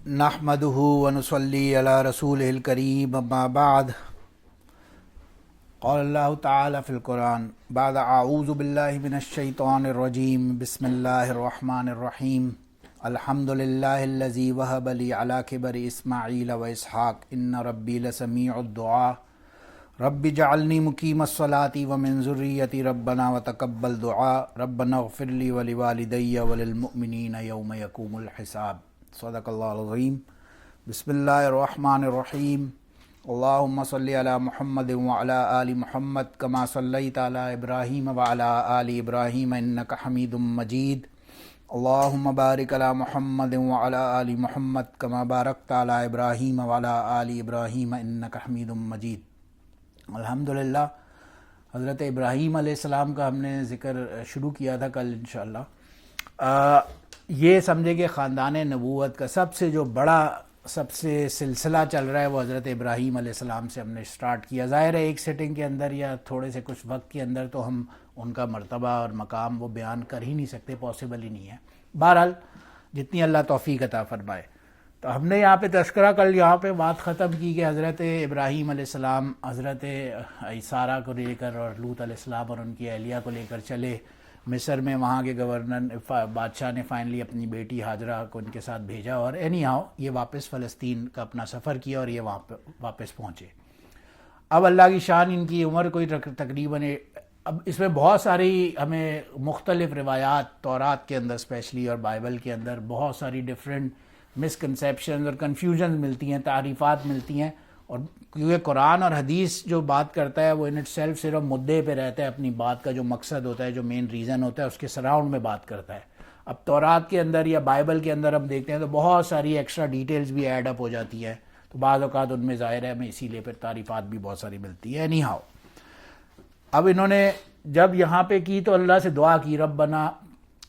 نحمده ونصلي على رسوله الكريم اما بعد قال الله تعالى في القرآن بعد اعوذ بالله من الشيطان الرجيم بسم الله الرحمن الرحيم الحمد لله الذي وهب لي على كبر اسماعيل واسحاق ان ربي لسميع الدعاء رب اجعلني مقيم الصلاة ومن ذريتي ربنا وتقبل دعاء ربنا اغفر لي ولوالدي وللمؤمنين يوم يقوم الحساب صدق اللہ العظیم بسم اللہ الرحمن الرحیم اللہم صلی علی محمد وعلی آل محمد کما صلیت علی ابراہیم وعلی آل ابراہیم انک حمید مجید اللہم بارک علی محمد وعلی آل محمد کما بارکت علی ابراہیم وعلی آل ابراہیم انک حمید مجید۔ الحمدللہ حضرت ابراہیم علیہ السلام کا ہم نے ذکر شروع کیا تھا کل انشاءاللہ۔ یہ سمجھے کہ خاندان نبوت کا سب سے جو بڑا سب سے سلسلہ چل رہا ہے وہ حضرت ابراہیم علیہ السلام سے ہم نے سٹارٹ کیا۔ ظاہر ہے ایک سیٹنگ کے اندر یا تھوڑے سے کچھ وقت کے اندر تو ہم ان کا مرتبہ اور مقام وہ بیان کر ہی نہیں سکتے، پاسبل ہی نہیں ہے۔ بہرحال جتنی اللہ توفیق عطا فرمائے۔ تو ہم نے یہاں پہ تذکرہ کل یہاں پہ بات ختم کی کہ حضرت ابراہیم علیہ السلام حضرت سارہ کو لے کر اور لوط علیہ السلام اور ان کی اہلیہ کو لے کر چلے مصر میں۔ وہاں کے گورنر بادشاہ نے فائنلی اپنی بیٹی ہاجرہ کو ان کے ساتھ بھیجا اور اینی ہاؤ یہ واپس فلسطین کا اپنا سفر کیا اور یہ وہاں پہ واپس پہنچے۔ اب اللہ کی شان، ان کی عمر کوئی تقریباً، اب اس میں بہت ساری ہمیں مختلف روایات تورات کے اندر اسپیشلی اور بائبل کے اندر بہت ساری ڈفرینٹ مسکنسیپشنز اور کنفیوژنز ملتی ہیں، تعریفات ملتی ہیں، اور کیونکہ قرآن اور حدیث جو بات کرتا ہے وہ ان اٹ سیلف صرف مدعے پہ رہتا ہے، اپنی بات کا جو مقصد ہوتا ہے، جو مین ریزن ہوتا ہے، اس کے سراؤنڈ میں بات کرتا ہے۔ اب تورات کے اندر یا بائبل کے اندر ہم دیکھتے ہیں تو بہت ساری ایکسٹرا ڈیٹیلز بھی ایڈ اپ ہو جاتی ہے، تو بعض اوقات ان میں ظاہر ہے ہمیں اسی لیے پھر تعریفات بھی بہت ساری ملتی ہے۔ اینی ہاؤ اب انہوں نے جب یہاں پہ کی تو اللہ سے دعا کی، ربنا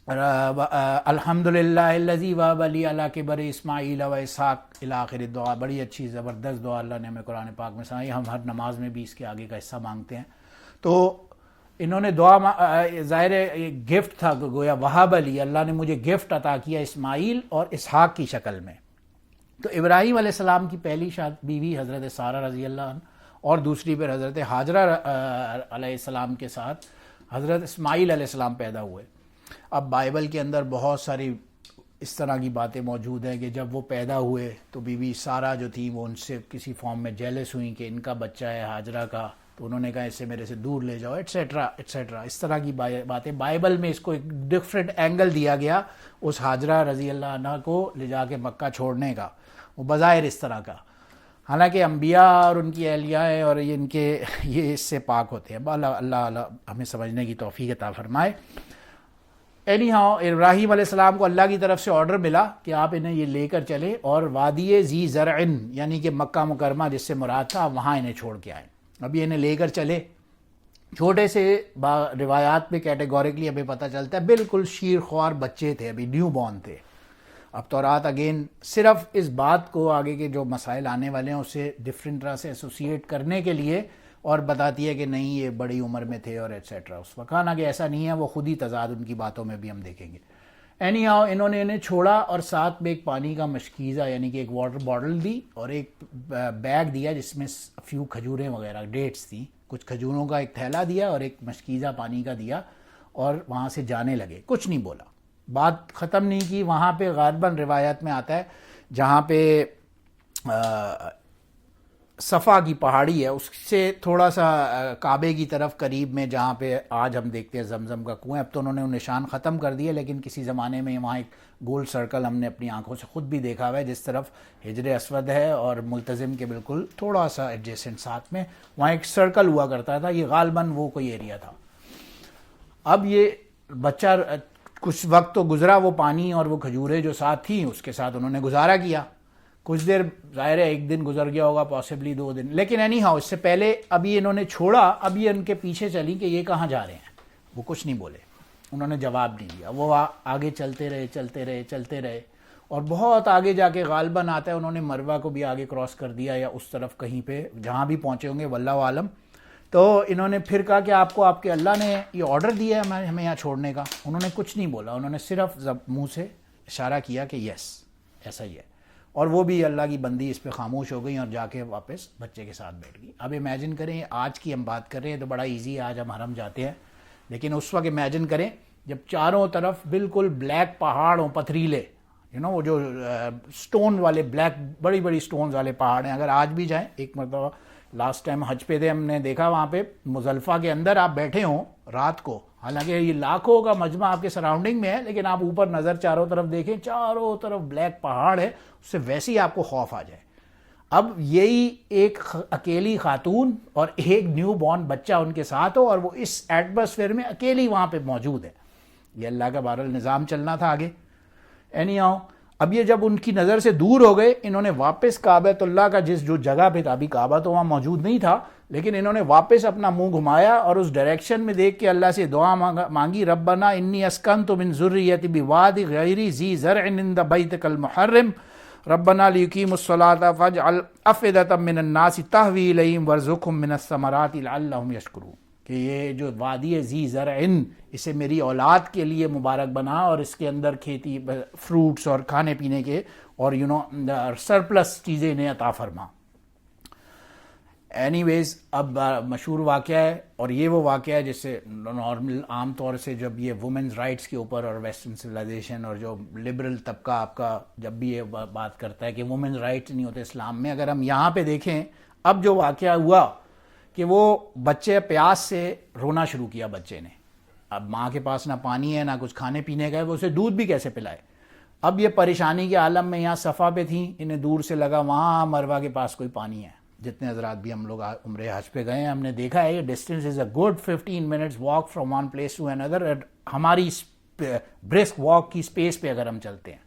الحمدللہ الذی وہب لی علی کبر اسماعیل و اسحاق الی آخر الدعاء۔ بڑی اچھی زبردست دعا اللہ نے ہمیں قرآن پاک میں سنائی، ہم ہر نماز میں بھی اس کے آگے کا حصہ مانگتے ہیں۔ تو انہوں نے دعا ظاہر گفٹ تھا، گویا وہب لی، اللہ نے مجھے گفٹ عطا کیا اسماعیل اور اسحاق کی شکل میں۔ تو ابراہیم علیہ السلام کی پہلی بیوی حضرت سارہ رضی اللہ عنہ اور دوسری پھر حضرت ہاجرہ علیہ السلام کے ساتھ حضرت اسماعیل علیہ السلام پیدا ہوئے۔ اب بائبل کے اندر بہت ساری اس طرح کی باتیں موجود ہیں کہ جب وہ پیدا ہوئے تو بی بی سارہ جو تھی وہ ان سے کسی فارم میں جیلس ہوئیں کہ ان کا بچہ ہے ہاجرہ کا، تو انہوں نے کہا اسے میرے سے دور لے جاؤ، ایٹسیٹرا ایٹسیٹرا۔ اس طرح کی باتیں بائبل میں اس کو ایک ڈفرینٹ اینگل دیا گیا اس ہاجرہ رضی اللہ عنہ کو لے جا کے مکہ چھوڑنے کا، وہ بظاہر اس طرح کا، حالانکہ انبیاء اور ان کی اہلیہ اور ان کے یہ اس سے پاک ہوتے ہیں۔ اللہ ہمیں سمجھنے کی توفیق عطا فرمائے۔ اینی ہاؤ ابراہیم علیہ السلام کو اللہ کی طرف سے آرڈر ملا کہ آپ انہیں یہ لے کر چلے اور وادی ذی زرعن یعنی کہ مکہ مکرمہ جس سے مراد تھا وہاں انہیں چھوڑ کے آئے۔ اب یہ انہیں لے کر چلے، چھوٹے سے روایات میں کیٹیگوریکلی ہمیں پتہ چلتا ہے بالکل شیر خوار بچے تھے، ابھی نیو بورن تھے۔ اب تورات اگین صرف اس بات کو آگے کے جو مسائل آنے والے ہیں اسے ڈفرینٹ طرح سے ایسوسیٹ کرنے کے لیے اور بتاتی ہے کہ نہیں یہ بڑی عمر میں تھے اور ایٹسیٹرا۔ اس وقت حالانکہ ایسا نہیں ہے، وہ خود ہی تضاد ان کی باتوں میں بھی ہم دیکھیں گے۔ اینی ہاؤ انہوں نے انہیں چھوڑا اور ساتھ میں ایک پانی کا مشکیزہ یعنی کہ ایک واٹر باٹل دی اور ایک بیگ دیا جس میں فیو کھجوریں وغیرہ ڈیٹس تھیں، کچھ کھجوروں کا ایک تھیلا دیا اور ایک مشکیزہ پانی کا دیا، اور وہاں سے جانے لگے، کچھ نہیں بولا، بات ختم نہیں کی۔ وہاں پہ غالباً روایت میں آتا ہے جہاں پہ صفا کی پہاڑی ہے اس سے تھوڑا سا کعبے کی طرف قریب میں جہاں پہ آج ہم دیکھتے ہیں زمزم کا کنواں، اب تو انہوں نے وہ نشان ختم کر دیے، لیکن کسی زمانے میں وہاں ایک گول سرکل ہم نے اپنی آنکھوں سے خود بھی دیکھا ہوا ہے جس طرف حجر اسود ہے اور ملتزم کے بالکل تھوڑا سا ایڈجیسنٹ ساتھ میں وہاں ایک سرکل ہوا کرتا تھا، یہ غالباً وہ کوئی ایریا تھا۔ اب یہ بچہ کچھ وقت تو گزرا، وہ پانی اور وہ کھجوریں جو ساتھ تھیں اس کے ساتھ انہوں نے گزارا کیا، کچھ دیر ظاہر ہے ایک دن گزر گیا ہوگا، پاسبلی 2 دن، لیکن اینی ہاؤ اس سے پہلے ابھی انہوں نے چھوڑا، اب یہ ان کے پیچھے چلی کہ یہ کہاں جا رہے ہیں، وہ کچھ نہیں بولے، انہوں نے جواب نہیں دیا، وہ آگے چلتے رہے اور بہت آگے جا کے غالباً آتا ہے انہوں نے مروہ کو بھی آگے کراس کر دیا یا اس طرف کہیں پہ جہاں بھی پہنچے ہوں گے واللہ عالم۔ تو انہوں نے پھر کہا کہ آپ کو آپ کے اللہ نے یہ آرڈر دیا ہے ہمیں یہاں چھوڑنے کا؟ انہوں نے کچھ نہیں بولا، انہوں نے صرف منہ سے اشارہ کیا کہ یس ایسا ہی ہے، اور وہ بھی اللہ کی بندی اس پہ خاموش ہو گئی اور جا کے واپس بچے کے ساتھ بیٹھ گئی. اب امیجن کریں, آج کی ہم بات کر رہے ہیں تو بڑا ایزی ہے, آج ہم حرم جاتے ہیں, لیکن اس وقت امیجن کریں جب چاروں طرف بالکل بلیک پہاڑ ہوں, پتھریلے, وہ جو سٹون والے بلیک بڑی بڑی سٹونز والے پہاڑ ہیں. اگر آج بھی جائیں, ایک مرتبہ لاسٹ ٹائم حج پہ تھے, ہم نے دیکھا وہاں پہ مزدلفہ کے اندر آپ بیٹھے ہوں رات کو, حالانکہ یہ لاکھوں کا مجمع آپ کے سراؤنڈنگ میں ہے, لیکن آپ اوپر نظر چاروں طرف دیکھیں, چاروں طرف بلیک پہاڑ ہے, اس سے ویسے ہی آپ کو خوف آ جائے. اب یہی ایک اکیلی خاتون اور ایک نیو بورن بچہ ان کے ساتھ ہو, اور وہ اس ایٹماسفیئر میں اکیلی وہاں پہ موجود ہے. یہ اللہ کا بہرحال نظام چلنا تھا آگے. اینی ہاؤ, اب یہ جب ان کی نظر سے دور ہو گئے, انہوں نے واپس کعبۃ اللہ کا جو جگہ پہ تھا, ابھی کعبہ تو وہاں موجود نہیں تھا, لیکن انہوں نے واپس اپنا منہ گھمایا اور اس ڈائریکشن میں دیکھ کے اللہ سے دعا مانگی, ربنا انی اسکنت من ذریتی بواد غیر ذی زرع عند بیتک المحرم ربنا لیقیموا الصلاۃ فاجعل افئدۃ من الناس تہوی الیہم وارزقہم من الثمرات لعلہم یشکرون. کہ یہ جو وادی ذی زرع, اسے میری اولاد کے لیے مبارک بنا, اور اس کے اندر کھیتی, فروٹس اور کھانے پینے کے اور سرپلس چیزیں انہیں عطا فرما. اینی ویز, اب مشہور واقعہ ہے, اور یہ وہ واقعہ ہے جس سے نارمل عام طور سے جب یہ وومنز رائٹس کے اوپر اور ویسٹرن سویلائزیشن اور جو لبرل طبقہ آپ کا جب بھی یہ بات کرتا ہے کہ وومنز رائٹس نہیں ہوتے اسلام میں, اگر ہم یہاں پہ دیکھیں اب جو واقعہ ہوا کہ وہ بچے پیاس سے رونا شروع کیا بچے نے. اب ماں کے پاس نہ پانی ہے نہ کچھ کھانے پینے کا ہے, وہ اسے دودھ بھی کیسے پلائے. اب یہ پریشانی کے عالم میں یہاں صفا پہ تھیں, انہیں دور سے لگا وہاں مروہ کے پاس کوئی پانی ہے. جتنے حضرات بھی ہم لوگ عمرہ حج پہ گئے ہیں, ہم نے دیکھا ہے یہ distance is a good 15 minutes walk from one place to اندر, ہماری برسک واک کی اسپیس پہ اگر ہم چلتے ہیں.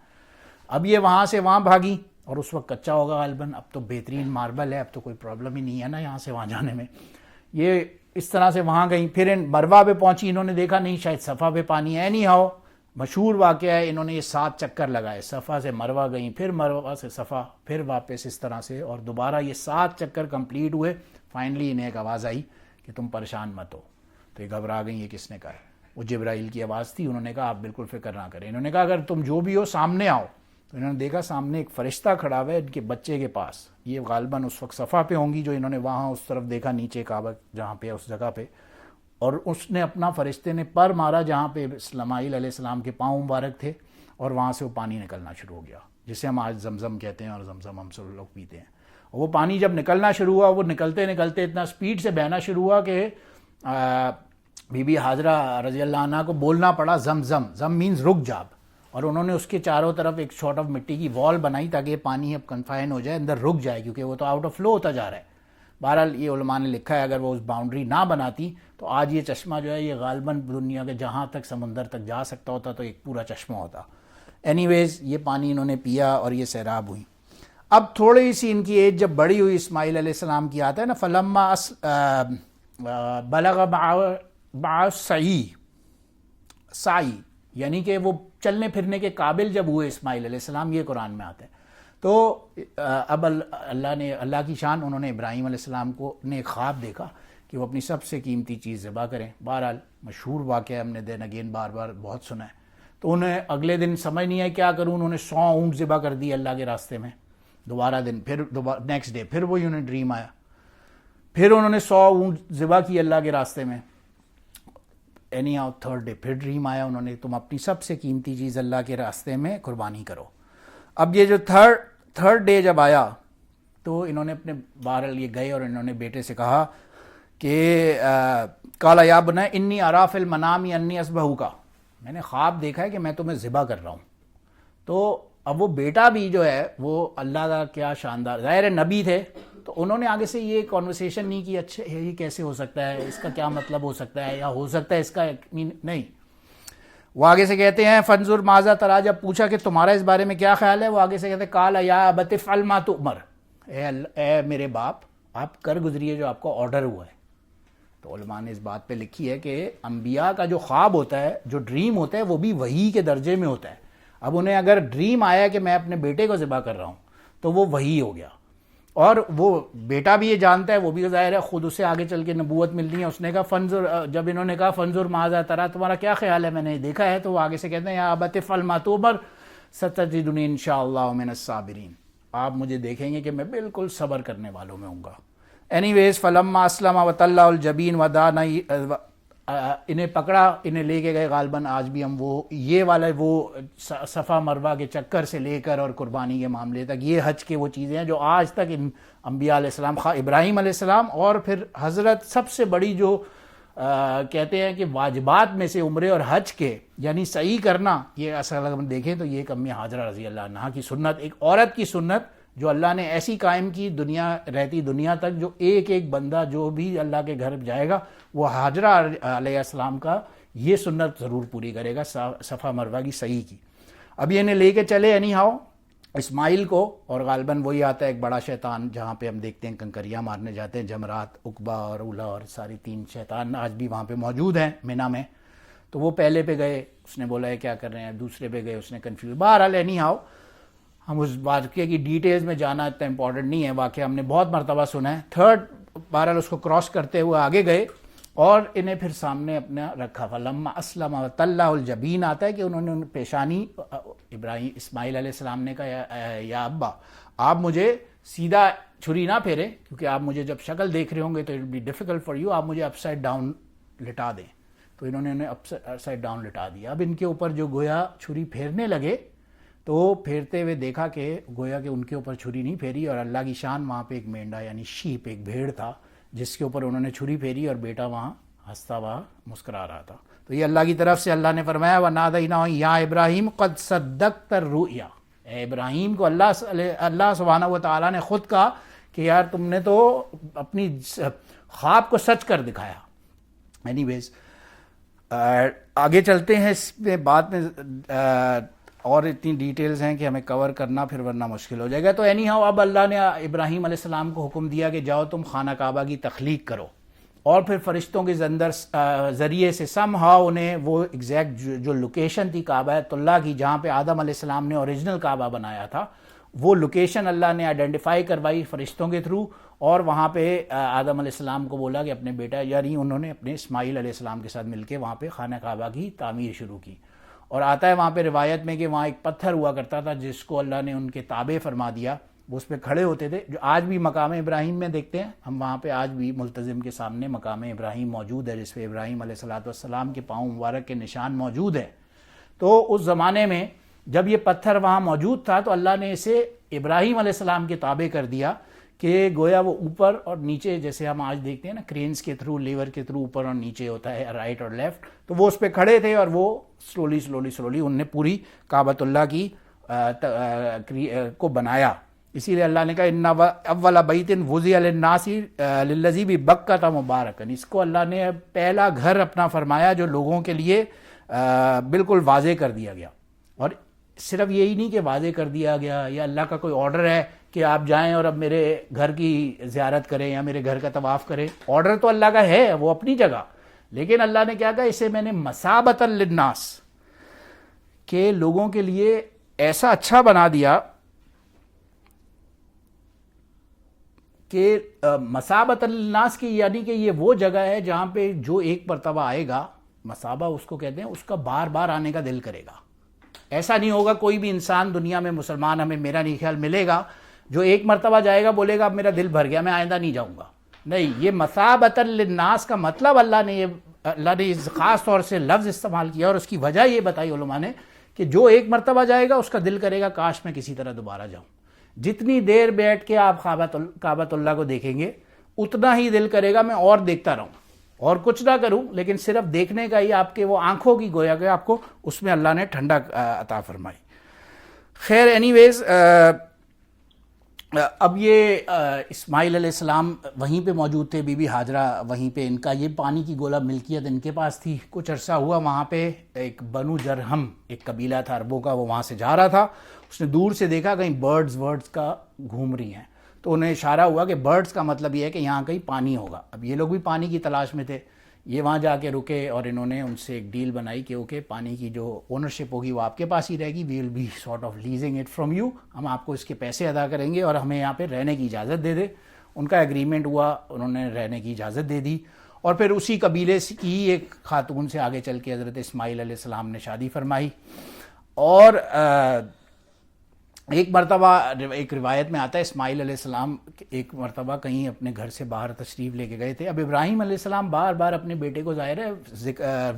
اب یہ وہاں سے وہاں بھاگی, اور اس وقت کچا ہوگا غالباً, اب تو بہترین ماربل ہے, اب تو کوئی پرابلم ہی نہیں ہے نا یہاں سے وہاں جانے میں. یہ اس طرح سے وہاں گئیں, پھر مروہ پہ پہنچی, انہوں نے دیکھا نہیں شاید صفا پہ پانی ہے. نہیں ہو مشہور واقعہ ہے, انہوں نے یہ 7 چکر لگائے, صفا سے مروہ گئیں, پھر مروہ سے صفا, پھر واپس اس طرح سے, اور دوبارہ یہ 7 چکر کمپلیٹ ہوئے. فائنلی انہیں ایک آواز آئی کہ تم پریشان مت ہو. تو یہ گھبرا گئیں, یہ کس نے کہا ہے؟ وہ جبرائیل کی آواز تھی. انہوں نے کہا آپ بالکل فکر نہ کریں. انہوں نے کہا اگر تم جو بھی ہو سامنے آؤ. تو انہوں نے دیکھا سامنے ایک فرشتہ کھڑا ہوا ہے ان کے بچے کے پاس. یہ غالباً اس وقت صفا پہ ہوں گی, جو انہوں نے وہاں اس طرف دیکھا نیچے کعبہ جہاں پہ اس جگہ پہ, اور اس نے اپنا فرشتے نے پر مارا جہاں پہ اسماعیل علیہ السلام کے پاؤں مبارک تھے, اور وہاں سے وہ پانی نکلنا شروع ہو گیا, جسے ہم آج زمزم کہتے ہیں, اور زمزم ہم سب لوگ پیتے ہیں. اور وہ پانی جب نکلنا شروع ہوا, وہ نکلتے نکلتے اتنا سپیڈ سے بہنا شروع ہوا کہ بی بی حاجرہ رضی اللہ عنہ کو بولنا پڑا زمزم. زم مینز رک جاب, اور انہوں نے اس کے چاروں طرف ایک شارٹ آف مٹی کی وال بنائی تاکہ یہ پانی اب کنفائن ہو جائے, اندر رک جائے, کیونکہ وہ تو آؤٹ آف فلو ہوتا جا رہا ہے. بہرحال یہ علماء نے لکھا ہے اگر وہ اس باؤنڈری نہ بناتی تو آج یہ چشمہ جو ہے یہ غالباً دنیا کے جہاں تک سمندر تک جا سکتا ہوتا, تو ایک پورا چشمہ ہوتا. اینی ویز یہ پانی انہوں نے پیا اور یہ سیراب ہوئی. اب تھوڑی سی ان کی ایج جب بڑی ہوئی, اسماعیل علیہ السلام کی آتا ہے نا, فلما بلغ مع سعی, یعنی کہ وہ چلنے پھرنے کے قابل جب ہوئے اسماعیل علیہ السلام, یہ قرآن میں آتا ہے. تو اب اللہ کی شان, انہوں نے ابراہیم علیہ السلام کو نے ایک خواب دیکھا کہ وہ اپنی سب سے قیمتی چیز ذبح کریں. بہرحال مشہور واقعہ ہم نے دین اگین بار بار بہت سنا ہے. تو انہیں اگلے دن سمجھ نہیں آئی کیا کروں, انہوں نے 100 اونٹ ذبح کر دی اللہ کے راستے میں. دوبارہ دن, پھر نیکسٹ ڈے پھر وہی انہیں ڈریم آیا, پھر انہوں نے 100 اونٹ ذبح کی اللہ کے راستے میں. اینی آؤ تھرڈ ڈے پھر ڈریم آیا, انہوں نے تم اپنی سب سے قیمتی چیز اللہ کے راستے میں قربانی کرو. اب یہ جو تھرڈ ڈے جب آیا تو انہوں نے اپنے بہرحال یہ گئے اور انہوں نے بیٹے سے کہا کہ قال یا بنی انی اری فی المنام انی اذبحک, میں نے خواب دیکھا ہے کہ میں تمہیں ذبح کر رہا ہوں. تو اب وہ بیٹا بھی جو ہے وہ اللہ کا کیا شاندار, ظاہر نبی تھے, تو انہوں نے آگے سے یہ کانورسیشن نہیں کی اچھا یہ کیسے ہو سکتا ہے, اس کا کیا مطلب ہو سکتا ہے, یا ہو سکتا ہے اس کا نہیں. وہ آگے سے کہتے ہیں فانظر ماذا تری, جب پوچھا کہ تمہارا اس بارے میں کیا خیال ہے, وہ آگے سے کہتے ہیں قال یا ابت افعل ما تؤمر, اے میرے باپ آپ کر گزریے جو آپ کو آرڈر ہوا ہے. تو علماء نے اس بات پہ لکھی ہے کہ انبیاء کا جو خواب ہوتا ہے, جو ڈریم ہوتا ہے, وہ بھی وحی کے درجے میں ہوتا ہے. اب انہیں اگر ڈریم آیا کہ میں اپنے بیٹے کو ذبح کر رہا ہوں تو وہ وحی ہو گیا, اور وہ بیٹا بھی یہ جانتا ہے, وہ بھی ظاہر ہے خود اسے آگے چل کے نبوت ملنی ہے. اس نے کہا فنظر, جب انہوں نے کہا فنظر ماذا تری, تمہارا کیا خیال ہے, میں نے دیکھا ہے, تو وہ آگے سے کہتے ہیں یا ابت افعل ما تؤمر ستجدنی ان شاء اللہ من الصابرین. آپ مجھے دیکھیں گے کہ میں بالکل صبر کرنے والوں میں ہوں گا. اینی ویز فلما اسلم وطلع الجبین ودانا، انہیں پکڑا، انہیں لے کے گئے. غالباً آج بھی ہم وہ یہ والا وہ صفا مروہ کے چکر سے لے کر اور قربانی کے معاملے تک، یہ حج کے وہ چیزیں ہیں جو آج تک ان انبیاء علیہ السلام، خواہ ابراہیم علیہ السلام اور پھر حضرت سب سے بڑی جو کہتے ہیں کہ واجبات میں سے عمرے اور حج کے، یعنی صحیح کرنا، یہ اصل اگر ہم دیکھیں تو یہ امی حاجرہ رضی اللہ عنہا کی سنت، ایک عورت کی سنت جو اللہ نے ایسی قائم کی دنیا رہتی دنیا تک، جو ایک ایک بندہ جو بھی اللہ کے گھر جائے گا وہ حاجرہ علیہ السلام کا یہ سنت ضرور پوری کرے گا، صفا مروہ کی صحیح کی. اب یہ انہیں لے کے چلے اینی ہاؤ اسماعیل کو، اور غالباً وہی آتا ہے ایک بڑا شیطان جہاں پہ ہم دیکھتے ہیں کنکریاں مارنے جاتے ہیں، جمرات، عقبہ اور اولا اور ساری 3 شیطان آج بھی وہاں پہ موجود ہیں مینا میں. تو وہ پہلے پہ گئے، اس نے بولا ہے کیا کر رہے ہیں، دوسرے پہ گئے، اس نے کنفیوز. بہرحال اینی ہاؤ ہم اس واقعے کی ڈیٹیلز میں جانا اتنا امپورٹنٹ نہیں ہے، واقعہ ہم نے بہت مرتبہ سنا ہے. تھرڈ بہرحال اس کو کراس کرتے ہوئے آگے گئے اور انہیں پھر سامنے اپنا رکھا. فلما اسلم وطلع الجبین آتا ہے کہ انہوں نے پیشانی، ابراہیم اسماعیل علیہ السلام نے کہا یا ابا آپ مجھے سیدھا چھری نہ پھیریں، کیونکہ آپ مجھے جب شکل دیکھ رہے ہوں گے تو it be difficult for you, آپ مجھے اپ سائڈ ڈاؤن لٹا دیں. تو انہوں نے انہیں اپ سائڈ ڈاؤن لٹا دیا. اب ان کے اوپر جو گویا چھری پھیرنے لگے تو پھیرتے ہوئے دیکھا کہ گویا کہ ان کے اوپر چھری نہیں پھیری، اور اللہ کی شان وہاں پہ ایک مینڈا یعنی شیپ، ایک بھیڑ تھا جس کے اوپر انہوں نے چھری پھیری، اور بیٹا وہاں ہنستا ہوا مسکرا رہا تھا. تو یہ اللہ کی طرف سے اللہ نے فرمایا وَنَادَيْنَاهُ يَا إِبْرَاحِيمُ قَدْ صَدَّقْتَ الرُّؤْيَا، اے ابراہیم کو اللہ سبحانہ و تعالیٰ نے خود کہا کہ یار تم نے تو اپنی خواب کو سچ کر دکھایا. اینی ویز آگے چلتے ہیں، اس میں بعد میں اور اتنی ڈیٹیلز ہیں کہ ہمیں کور کرنا پھر ورنہ مشکل ہو جائے گا. تو اینی ہاؤ اب اللہ نے ابراہیم علیہ السلام کو حکم دیا کہ جاؤ تم خانہ کعبہ کی تخلیق کرو، اور پھر فرشتوں کے ذریعے سے سم ہاؤ انہیں وہ ایگزیکٹ جو لوکیشن تھی کعبۃ اللہ کی جہاں پہ آدم علیہ السلام نے اوریجنل کعبہ بنایا تھا، وہ لوکیشن اللہ نے آئیڈینٹیفائی کروائی فرشتوں کے تھرو، اور وہاں پہ آدم علیہ السلام کو بولا کہ اپنے بیٹا، یعنی انہوں نے اپنے اسماعیل علیہ السلام کے ساتھ مل کے وہاں پہ خانہ کعبہ کی تعمیر شروع کی. اور آتا ہے وہاں پہ روایت میں کہ وہاں ایک پتھر ہوا کرتا تھا جس کو اللہ نے ان کے تابع فرما دیا، وہ اس پہ کھڑے ہوتے تھے، جو آج بھی مقام ابراہیم میں دیکھتے ہیں ہم، وہاں پہ آج بھی ملتزم کے سامنے مقام ابراہیم موجود ہے جس پہ ابراہیم علیہ السلام کے پاؤں مبارک کے نشان موجود ہے. تو اس زمانے میں جب یہ پتھر وہاں موجود تھا تو اللہ نے اسے ابراہیم علیہ السلام کے تابع کر دیا کہ گویا وہ اوپر اور نیچے، جیسے ہم آج دیکھتے ہیں نا کرینز کے تھرو، لیور کے تھرو اوپر اور نیچے ہوتا ہے، رائٹ اور لیفٹ، تو وہ اس پہ کھڑے تھے اور وہ سلولی انہوں نے پوری کعبۃ اللہ کی کو بنایا. اسی لیے اللہ نے کہا ان اول بیت وضع للناس للذی ببکۃ مبارکا، اس کو اللہ نے پہلا گھر اپنا فرمایا جو لوگوں کے لیے بالکل واضح کر دیا گیا. اور صرف یہی نہیں کہ واضح کر دیا گیا یا اللہ کا کوئی آرڈر ہے کہ آپ جائیں اور اب میرے گھر کی زیارت کریں یا میرے گھر کا طواف کریں، آرڈر تو اللہ کا ہے وہ اپنی جگہ، لیکن اللہ نے کیا کہا اسے میں نے مثابۃ للناس، کہ لوگوں کے لیے ایسا اچھا بنا دیا کہ مثابۃ للناس کی، یعنی کہ یہ وہ جگہ ہے جہاں پہ جو ایک مرتبہ آئے گا، مثابہ اس کو کہتے ہیں، اس کا بار بار آنے کا دل کرے گا. ایسا نہیں ہوگا کوئی بھی انسان دنیا میں مسلمان ہمیں میرا نہیں خیال ملے گا جو ایک مرتبہ جائے گا بولے گا اب میرا دل بھر گیا میں آئندہ نہیں جاؤں گا. نہیں، یہ مثابۃ للناس کا مطلب اللہ نے خاص طور سے لفظ استعمال کیا، اور اس کی وجہ یہ بتائی علماء نے کہ جو ایک مرتبہ جائے گا اس کا دل کرے گا کاش میں کسی طرح دوبارہ جاؤں. جتنی دیر بیٹھ کے آپ کعبۃ اللہ کو دیکھیں گے اتنا ہی دل کرے گا میں اور دیکھتا رہوں اور کچھ نہ کروں، لیکن صرف دیکھنے کا ہی آپ کے وہ آنکھوں کی گویا کہ آپ کو اس میں اللہ نے ٹھنڈک عطا فرمائی. خیر اینی ویز اب یہ اسماعیل علیہ السلام وہیں پہ موجود تھے، بی بی حاجرہ وہیں پہ، ان کا یہ پانی کی گولا ملکیت ان کے پاس تھی. کچھ عرصہ ہوا وہاں پہ ایک بنو جرہم ایک قبیلہ تھا عربوں کا، وہ وہاں سے جا رہا تھا، اس نے دور سے دیکھا کہیں برڈز کا گھوم رہی ہیں، تو انہیں اشارہ ہوا کہ برڈز کا مطلب یہ ہے کہ یہاں کہیں پانی ہوگا. اب یہ لوگ بھی پانی کی تلاش میں تھے، یہ وہاں جا کے رکے اور انہوں نے ان سے ایک ڈیل بنائی کہ اوکے پانی کی جو اونرشپ ہوگی وہ آپ کے پاس ہی رہے گی، we will be sort of leasing it from you, ہم آپ کو اس کے پیسے ادا کریں گے اور ہمیں یہاں پہ رہنے کی اجازت دے دے. ان کا ایگریمنٹ ہوا، انہوں نے رہنے کی اجازت دے دی، اور پھر اسی قبیلے کی ایک خاتون سے آگے چل کے حضرت اسماعیل علیہ السلام نے شادی فرمائی، اور ایک مرتبہ ایک روایت میں آتا ہے اسماعیل علیہ السلام ایک مرتبہ کہیں اپنے گھر سے باہر تشریف لے کے گئے تھے. اب ابراہیم علیہ السلام بار بار اپنے بیٹے کو ظاہر ہے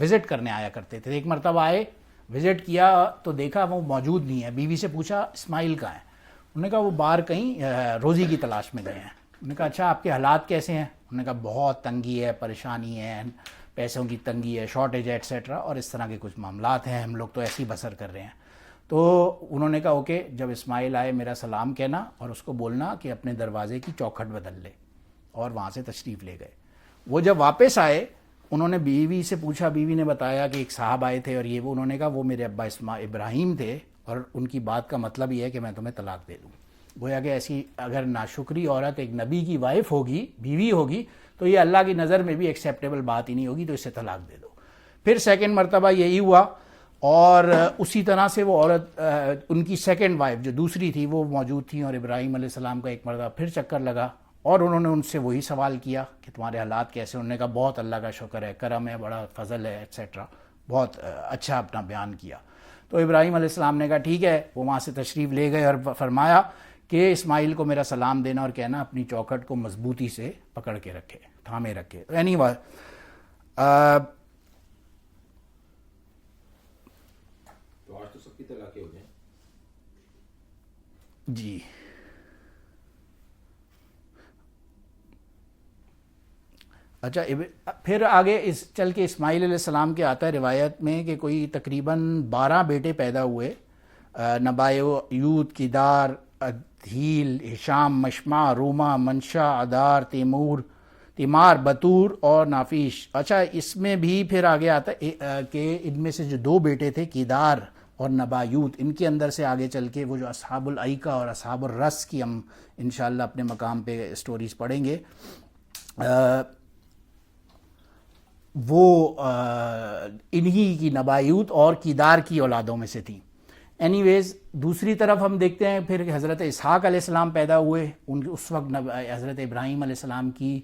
وزٹ کرنے آیا کرتے تھے. ایک مرتبہ آئے, وزٹ کیا تو دیکھا وہ موجود نہیں ہے. بیوی سے پوچھا اسماعیل کہاں ہے؟ انہوں نے کہا وہ باہر کہیں روزی کی تلاش میں گئے ہیں. انہوں نے کہا اچھا آپ کے حالات کیسے ہیں؟ انہوں نے کہا بہت تنگی ہے, پریشانی ہے, پیسوں کی تنگی ہے, شارٹیج ہے ایٹسیٹرا, اور اس طرح کے کچھ معاملات ہیں, ہم لوگ تو ایسے ہی بسر کر رہے ہیں. تو انہوں نے کہا اوکے, جب اسماعیل آئے میرا سلام کہنا اور اس کو بولنا کہ اپنے دروازے کی چوکھٹ بدل لے, اور وہاں سے تشریف لے گئے. وہ جب واپس آئے انہوں نے بیوی سے پوچھا, بیوی نے بتایا کہ ایک صاحب آئے تھے اور یہ وہ. انہوں نے کہا وہ میرے ابا ابراہیم تھے, اور ان کی بات کا مطلب یہ ہے کہ میں تمہیں طلاق دے دوں. گویا کہ ایسی اگر ناشکری عورت ایک نبی کی وائف ہوگی, بیوی ہوگی, تو یہ اللہ کی نظر میں بھی ایکسیپٹیبل بات ہی نہیں ہوگی, تو اسے طلاق دے دو. پھر سیکنڈ مرتبہ یہی ہوا, اور اسی طرح سے وہ عورت ان کی سیکنڈ وائف جو دوسری تھی وہ موجود تھیں, اور ابراہیم علیہ السلام کا ایک مرتبہ پھر چکر لگا, اور انہوں نے ان سے وہی سوال کیا کہ تمہارے حالات کیسے. انہوں نے کہا بہت اللہ کا شکر ہے, کرم ہے, بڑا فضل ہے ایٹسیٹرا, بہت اچھا اپنا بیان کیا. تو ابراہیم علیہ السلام نے کہا ٹھیک ہے. وہ وہاں سے تشریف لے گئے اور فرمایا کہ اسماعیل کو میرا سلام دینا اور کہنا اپنی چوکھٹ کو مضبوطی سے پکڑ کے رکھے, تھامے رکھے. anyway, جی اچھا, پھر آگے اس چل کے اسماعیل علیہ السلام کے آتا ہے روایت میں کہ کوئی تقریباً 12 بیٹے پیدا ہوئے, نبایوت, کیدار, ادھیل, ہشام, مشمع, روما, منشا, ادار, تیمار, بطور اور نافیش. اچھا, اس میں بھی پھر آگے آتا ہے کہ ان میں سے جو 2 بیٹے تھے کیدار اور نبایوت, ان کے اندر سے آگے چل کے وہ جو اصحاب الایکہ اور اصحاب الرس کی ہم انشاءاللہ اپنے مقام پہ سٹوریز پڑھیں گے, وہ انہی کی نبایوت اور کیدار کی اولادوں میں سے تھی. اینی ویز دوسری طرف ہم دیکھتے ہیں پھر کہ حضرت اسحاق علیہ السلام پیدا ہوئے. اس وقت حضرت ابراہیم علیہ السلام کی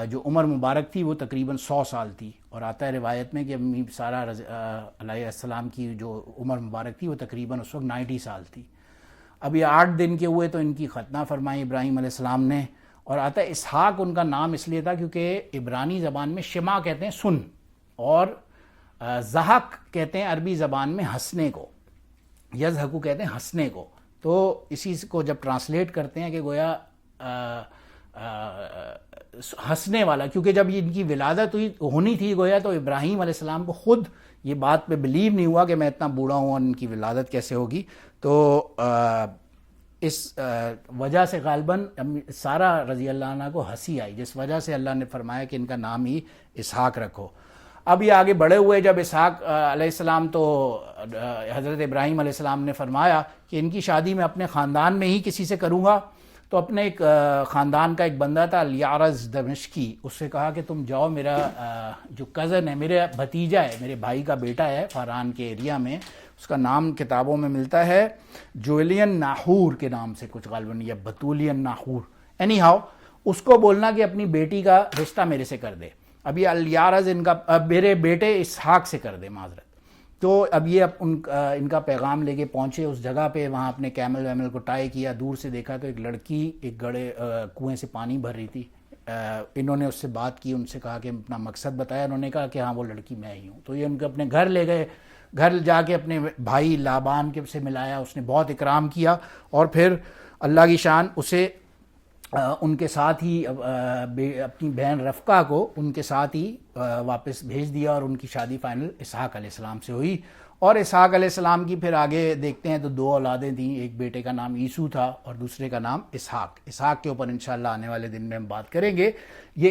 جو عمر مبارک تھی وہ تقریباً 100 سال تھی, اور آتا ہے روایت میں کہ امی سارہ علیہ السلام کی جو عمر مبارک تھی وہ تقریباً اس وقت 90 سال تھی. اب یہ 8 دن کے ہوئے تو ان کی ختنہ فرمائی ابراہیم علیہ السلام نے. اور آتا ہے اسحاق ان کا نام اس لیے تھا کیونکہ عبرانی زبان میں شما کہتے ہیں سن, اور زحق کہتے ہیں عربی زبان میں ہنسنے کو, یضحکو کہتے ہیں ہنسنے کو. تو اسی کو جب ٹرانسلیٹ کرتے ہیں کہ گویا ہنسنے والا, کیونکہ جب ان کی ولادت ہونی تھی گویا تو ابراہیم علیہ السلام کو خود یہ بات پہ بلیو نہیں ہوا کہ میں اتنا بوڑھا ہوں اور ان کی ولادت کیسے ہوگی. تو اس وجہ سے غالباً سارہ رضی اللہ عنہ کو ہنسی آئی, جس وجہ سے اللہ نے فرمایا کہ ان کا نام ہی اسحاق رکھو. اب یہ آگے بڑے ہوئے جب اسحاق علیہ السلام, تو حضرت ابراہیم علیہ السلام نے فرمایا کہ ان کی شادی میں اپنے خاندان میں ہی کسی سے کروں گا. تو اپنے ایک خاندان کا ایک بندہ تھا الیارز دمشقی, اس سے کہا کہ تم جاؤ, میرا جو کزن ہے, میرا بھتیجا ہے, میرے بھائی کا بیٹا ہے فاران کے ایریا میں, اس کا نام کتابوں میں ملتا ہے جویلین ناحور کے نام سے کچھ غالباً, یا بطولین ناحور. اینی ہاؤ, اس کو بولنا کہ اپنی بیٹی کا رشتہ میرے سے کر دے. اب یہ الیارز میرے بیٹے اسحاق سے کر دے, معذرت. تو اب یہ ان کا پیغام لے کے پہنچے اس جگہ پہ, وہاں اپنے کیمل ویمل کو ٹائی کیا, دور سے دیکھا تو ایک لڑکی ایک گڑے کنویں سے پانی بھر رہی تھی. انہوں نے اس سے بات کی, ان سے کہا کہ اپنا مقصد بتایا. انہوں نے کہا کہ ہاں وہ لڑکی میں ہی ہوں. تو یہ ان کو اپنے گھر لے گئے, گھر جا کے اپنے بھائی لابان کے سے ملایا, اس نے بہت اکرام کیا, اور پھر اللہ کی شان اسے ان کے ساتھ ہی اپنی بہن رفقہ کو ان کے ساتھ ہی واپس بھیج دیا, اور ان کی شادی فائنل اسحاق علیہ السلام سے ہوئی. اور اسحاق علیہ السلام کی پھر آگے دیکھتے ہیں تو 2 اولادیں تھیں, ایک بیٹے کا نام عیسو تھا اور دوسرے کا نام اسحاق. اسحاق کے اوپر انشاءاللہ آنے والے دن میں ہم بات کریں گے. یہ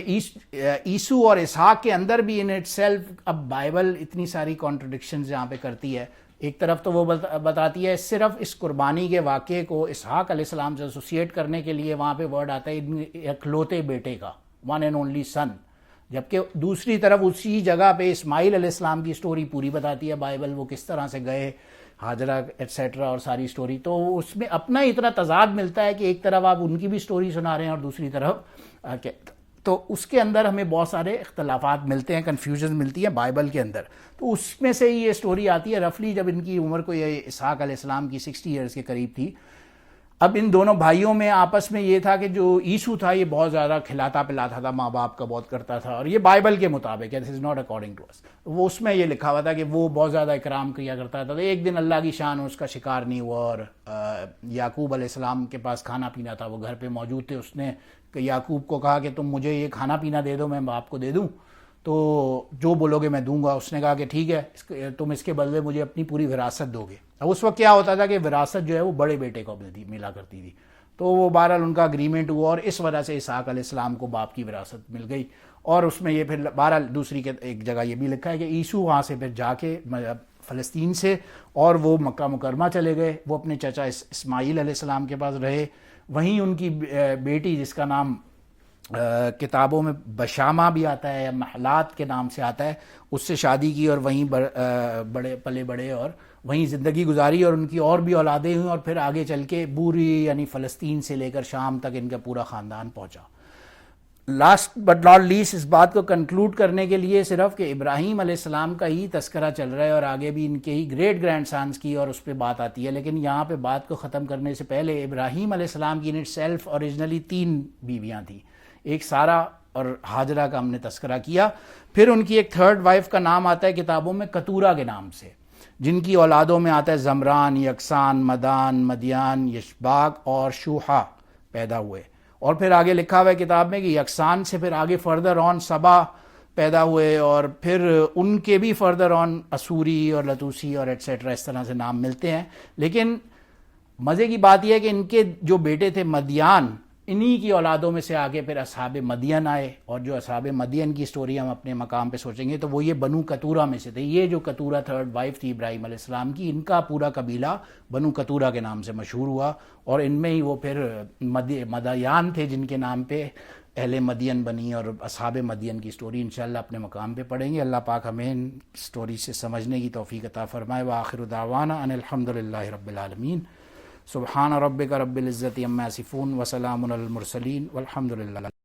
عیسو اور اسحاق کے اندر بھی ان اٹ سیلف, اب بائبل اتنی ساری کانٹرڈکشنز یہاں پہ کرتی ہے. ایک طرف تو وہ بتاتی ہے صرف اس قربانی کے واقعے کو اسحاق علیہ السلام سے ایسوسیٹ کرنے کے لیے وہاں پہ ورڈ آتا ہے اکلوتے بیٹے کا, ون اینڈ اونلی سن, جبکہ دوسری طرف اسی جگہ پہ اسماعیل علیہ السلام کی سٹوری پوری بتاتی ہے بائبل, وہ کس طرح سے گئے, ہاجرہ ایٹسیٹرا, اور ساری سٹوری. تو اس میں اپنا اتنا تضاد ملتا ہے کہ ایک طرف آپ ان کی بھی سٹوری سنا رہے ہیں اور دوسری طرف تو اس کے اندر ہمیں بہت سارے اختلافات ملتے ہیں, کنفیوژن ملتی ہے بائبل کے اندر. تو اس میں سے یہ سٹوری آتی ہے رفلی جب ان کی عمر کو یہ اسحاق علیہ السلام کی 60 ایئرز کے قریب تھی. اب ان دونوں بھائیوں میں آپس میں یہ تھا کہ جو عیسو تھا یہ بہت زیادہ کھلاتا پلاتا تھا، ماں باپ کا بہت کرتا تھا، اور یہ بائبل کے مطابق ہے، دس از ناٹ اکارڈنگ ٹو اس، وہ اس میں یہ لکھا ہوا تھا کہ وہ بہت زیادہ اکرام کیا کرتا تھا. تو ایک دن اللہ کی شان اس کا شکار نہیں ہوا، اور یعقوب علیہ السلام کے پاس کھانا پینا تھا، وہ گھر پہ موجود تھے. اس نے یعقوب کو کہا کہ تم مجھے یہ کھانا پینا دے دو، میں باپ کو دے دوں، تو جو بولو گے میں دوں گا. اس نے کہا کہ ٹھیک ہے، تم اس کے بدلے مجھے اپنی پوری وراثت دو گے. اب اس وقت کیا ہوتا تھا کہ وراثت جو ہے وہ بڑے بیٹے کو ملا کرتی تھی. تو وہ بہرحال ان کا اگریمنٹ ہوا، اور اس وجہ سے اسحاق علیہ السلام کو باپ کی وراثت مل گئی. اور اس میں یہ پھر بہرحال دوسری ایک جگہ یہ بھی لکھا ہے کہ عیسو وہاں سے پھر جا کے فلسطین سے اور وہ مکہ مکرمہ چلے گئے، وہ اپنے چچا اسماعیل علیہ السلام کے پاس رہے. وہیں ان کی بیٹی جس کا نام کتابوں میں بشامہ بھی آتا ہے یا محلات کے نام سے آتا ہے، اس سے شادی کی، اور وہیں بڑے پلے بڑے اور وہیں زندگی گزاری، اور ان کی اور بھی اولادیں ہوئیں، اور پھر آگے چل کے بوری یعنی فلسطین سے لے کر شام تک ان کا پورا خاندان پہنچا. لاسٹ بٹ ناٹ لیسٹ، اس بات کو کنکلوڈ کرنے کے لیے صرف کہ ابراہیم علیہ السلام کا ہی تذکرہ چل رہا ہے، اور آگے بھی ان کے ہی گریٹ گرینڈ سانس کی اور اس پہ بات آتی ہے. لیکن یہاں پہ بات کو ختم کرنے سے پہلے ابراہیم علیہ السلام کی ان اٹ سیلف اوریجنلی 3 بیویاں تھیں. ایک سارہ اور ہاجرہ کا ہم نے تذکرہ کیا. پھر ان کی ایک 3rd وائف کا نام آتا ہے کتابوں میں کتورہ کے نام سے، جن کی اولادوں میں آتا ہے زمران، یکسان، مدان، مدیان، یشباک اور شوحا پیدا ہوئے. اور پھر آگے لکھا ہوا ہے کتاب میں کہ یکسان سے پھر آگے فردر آن سبا پیدا ہوئے، اور پھر ان کے بھی فردر آن اسوری اور لتوسی اور ایٹسیٹرا اس طرح سے نام ملتے ہیں. لیکن مزے کی بات یہ ہے کہ ان کے جو بیٹے تھے مدیان، انہی کی اولادوں میں سے آگے پھر اصحاب مدین آئے، اور جو اصحاب مدین کی سٹوری ہم اپنے مقام پہ سوچیں گے تو وہ یہ بنو کتورہ میں سے تھے. یہ جو کتورہ 3rd وائف تھی ابراہیم علیہ السلام کی، ان کا پورا قبیلہ بنو کتورہ کے نام سے مشہور ہوا، اور ان میں ہی وہ پھر مدیان تھے جن کے نام پہ اہل مدین بنی، اور اصحاب مدین کی سٹوری انشاءاللہ اپنے مقام پہ پڑھیں گے. اللہ پاک ہمیں ان سٹوری سے سمجھنے کی توفیق عطا فرمائے. وآخر دعوانا ان الحمدللہ رب العالمین. سبحان ربک رب العزت عما یصفون وسلام علی المرسلین والحمد للہ.